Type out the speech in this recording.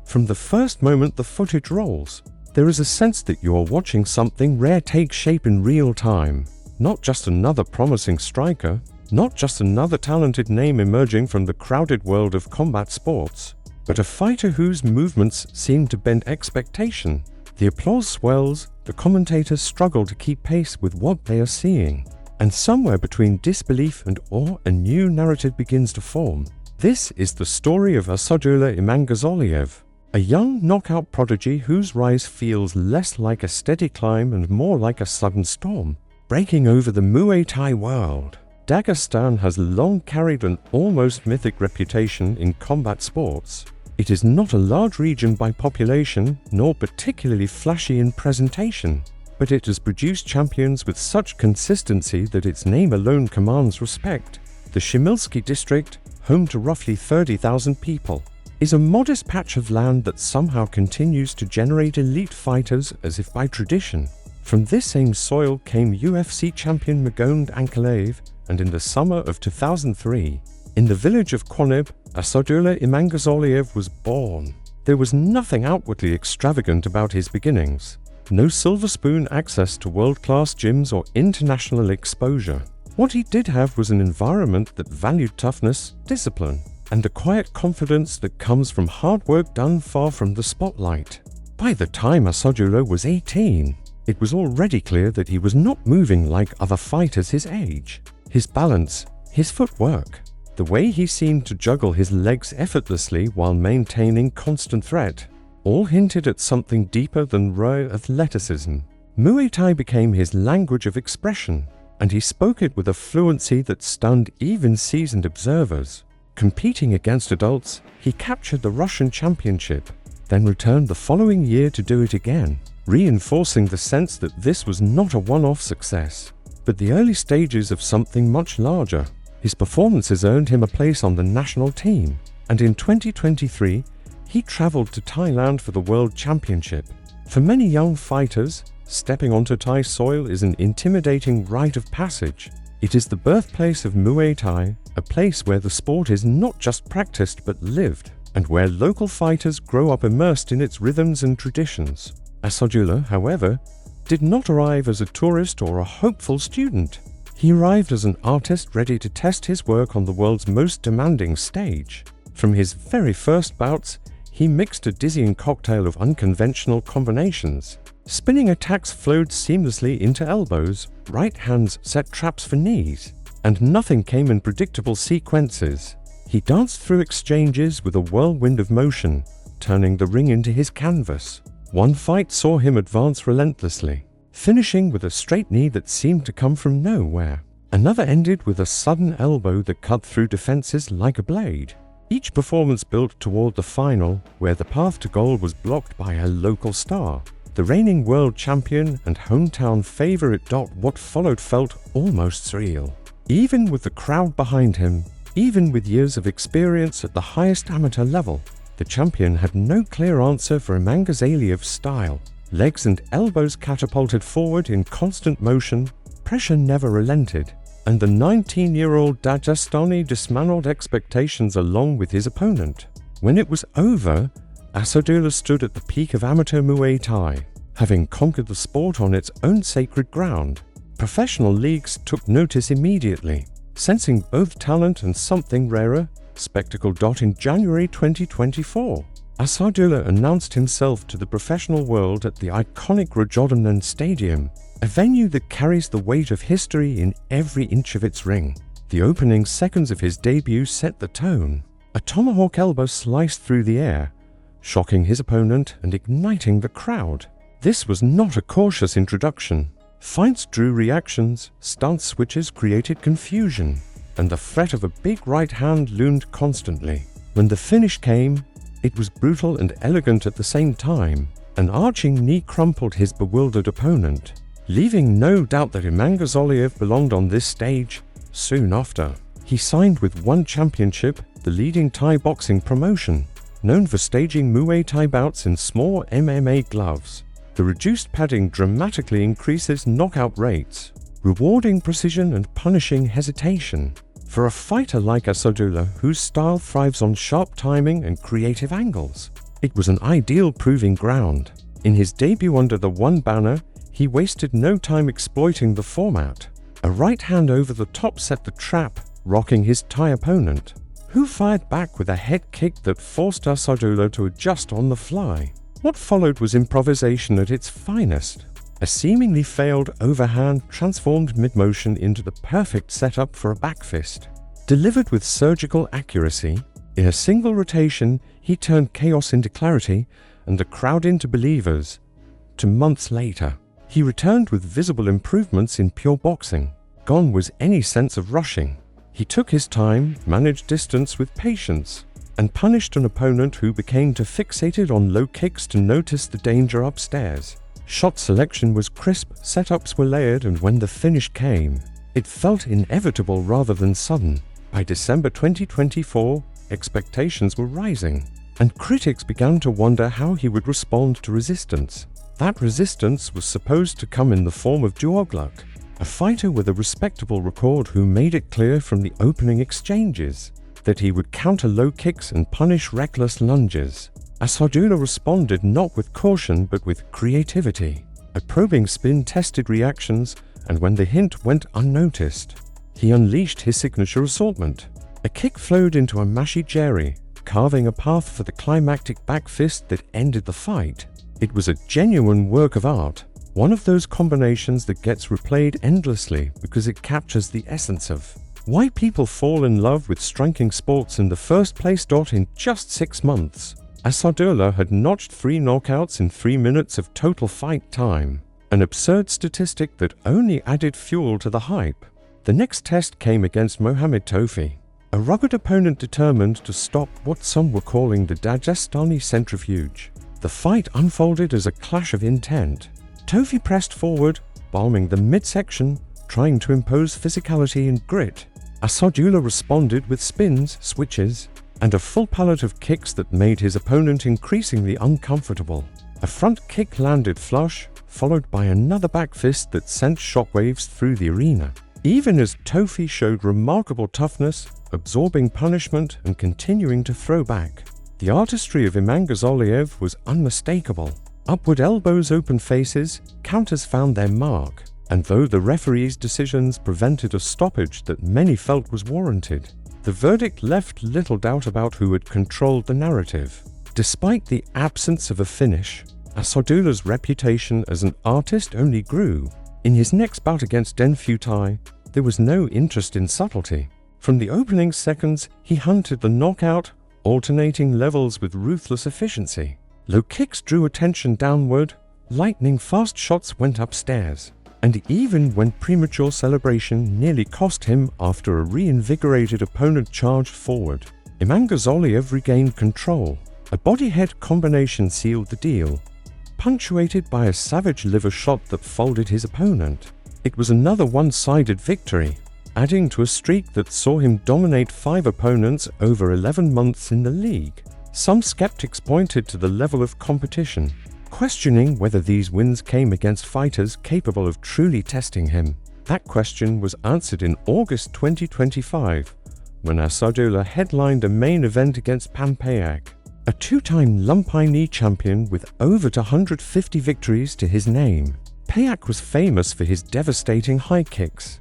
From the first moment the footage rolls, there is a sense that you are watching something rare take shape in real time. Not just another promising striker, not just another talented name emerging from the crowded world of combat sports, but a fighter whose movements seem to bend expectation. The applause swells, the commentators struggle to keep pace with what they are seeing, and somewhere between disbelief and awe a new narrative begins to form. This is the story of Asadullah Imangazaliev, a young knockout prodigy whose rise feels less like a steady climb and more like a sudden storm, breaking over the Muay Thai world. Dagestan has long carried an almost mythic reputation in combat sports. It is not a large region by population, nor particularly flashy in presentation, but it has produced champions with such consistency that its name alone commands respect. The Shimilsky district, home to roughly 30,000 people, is a modest patch of land that somehow continues to generate elite fighters as if by tradition. From this same soil came UFC champion Magomed Ankalaev, and in the summer of 2003, in the village of Kuanib, Asadullah Imangazaliev was born. There was nothing outwardly extravagant about his beginnings. No silver spoon access to world-class gyms or international exposure. What he did have was an environment that valued toughness, discipline, and the quiet confidence that comes from hard work done far from the spotlight. By the time Asadullah was 18, it was already clear that he was not moving like other fighters his age. His balance, his footwork, the way he seemed to juggle his legs effortlessly while maintaining constant threat, all hinted at something deeper than raw athleticism. Muay Thai became his language of expression, and he spoke it with a fluency that stunned even seasoned observers. Competing against adults, he captured the Russian championship, then returned the following year to do it again, reinforcing the sense that this was not a one-off success, but the early stages of something much larger. His performances earned him a place on the national team, and in 2023, he traveled to Thailand for the World Championship. For many young fighters, stepping onto Thai soil is an intimidating rite of passage. It is the birthplace of Muay Thai, a place where the sport is not just practiced but lived, and where local fighters grow up immersed in its rhythms and traditions. Asadullah, however, did not arrive as a tourist or a hopeful student. He arrived as an artist ready to test his work on the world's most demanding stage. From his very first bouts, he mixed a dizzying cocktail of unconventional combinations. Spinning attacks flowed seamlessly into elbows, right hands set traps for knees, and nothing came in predictable sequences. He danced through exchanges with a whirlwind of motion, turning the ring into his canvas. One fight saw him advance relentlessly, finishing with a straight knee that seemed to come from nowhere. Another ended with a sudden elbow that cut through defenses like a blade. Each performance built toward the final, where the path to goal was blocked by a local star. The reigning world champion and hometown favorite. What followed felt almost surreal. Even with the crowd behind him, even with years of experience at the highest amateur level, the champion had no clear answer for Imangazaliev's style. Legs and elbows catapulted forward in constant motion, pressure never relented, and the 19-year-old Dagestani dismantled expectations along with his opponent. When it was over, Asadullah stood at the peak of amateur Muay Thai, having conquered the sport on its own sacred ground. Professional leagues took notice immediately, sensing both talent and something rarer, spectacle. In January 2024, Asadullah announced himself to the professional world at the iconic Dagestan Stadium, a venue that carries the weight of history in every inch of its ring. The opening seconds of his debut set the tone. A tomahawk elbow sliced through the air, shocking his opponent and igniting the crowd. This was not a cautious introduction. Feints drew reactions, stance switches created confusion, and the threat of a big right hand loomed constantly. When the finish came, it was brutal and elegant at the same time. An arching knee crumpled his bewildered opponent, leaving no doubt that Imangazaliev belonged on this stage. Soon after, he signed with One Championship, the leading Thai boxing promotion, known for staging Muay Thai bouts in small MMA gloves. The reduced padding dramatically increases knockout rates, rewarding precision and punishing hesitation. For a fighter like Asadullah, whose style thrives on sharp timing and creative angles, It was an ideal proving ground. In his debut under the one banner, he wasted no time exploiting the format. A right hand over the top set the trap, rocking his Thai opponent, who fired back with a head kick that forced Asadullah to adjust on the fly. What followed was improvisation at its finest. A seemingly failed overhand transformed mid-motion into the perfect setup for a back fist. Delivered with surgical accuracy, in a single rotation, he turned chaos into clarity and the crowd into believers. 2 months later, he returned with visible improvements in pure boxing. Gone was any sense of rushing. He took his time, managed distance with patience, and punished an opponent who became too fixated on low kicks to notice the danger upstairs. Shot selection was crisp, setups were layered, and when the finish came, it felt inevitable rather than sudden. By December 2024, expectations were rising, and critics began to wonder how he would respond to resistance. That resistance was supposed to come in the form of Duogluk, a fighter with a respectable record who made it clear from the opening exchanges that he would counter low kicks and punish reckless lunges. Asadullah responded not with caution but with creativity. A probing spin tested reactions, and when the hint went unnoticed, he unleashed his signature assortment. A kick flowed into a mashi-jeri, carving a path for the climactic back fist that ended the fight. It was a genuine work of art, one of those combinations that gets replayed endlessly because it captures the essence of why people fall in love with striking sports in the first place. In just 6 months, Asadullah had notched 3 knockouts in 3 minutes of total fight time, an absurd statistic that only added fuel to the hype. The next test came against Mohamed Tofi, a rugged opponent determined to stop what some were calling the Dagestani centrifuge. The fight unfolded as a clash of intent. Tofi pressed forward, balming the midsection, trying to impose physicality and grit. Asadullah responded with spins, switches, and a full palette of kicks that made his opponent increasingly uncomfortable. A front kick landed flush, followed by another back fist that sent shockwaves through the arena. Even as Tofi showed remarkable toughness, absorbing punishment and continuing to throw back, the artistry of Imangazaliev was unmistakable. Upward elbows, open faces, counters found their mark, and though the referee's decisions prevented a stoppage that many felt was warranted, the verdict left little doubt about who had controlled the narrative. Despite the absence of a finish, Asadullah's reputation as an artist only grew. In his next bout against Den Futai, there was no interest in subtlety. From the opening seconds, he hunted the knockout, alternating levels with ruthless efficiency. Low kicks drew attention downward, lightning-fast shots went upstairs, and even when premature celebration nearly cost him after a reinvigorated opponent charged forward, Imangazaliev regained control. A body-head combination sealed the deal, punctuated by a savage liver shot that folded his opponent. It was another one-sided victory, adding to a streak that saw him dominate 5 opponents over 11 months in the league. Some skeptics pointed to the level of competition, questioning whether these wins came against fighters capable of truly testing him. That question was answered in August 2025, when Asadullah headlined a main event against Pampayak, a 2-time Lumpini champion with over 150 victories to his name. Payak was famous for his devastating high kicks,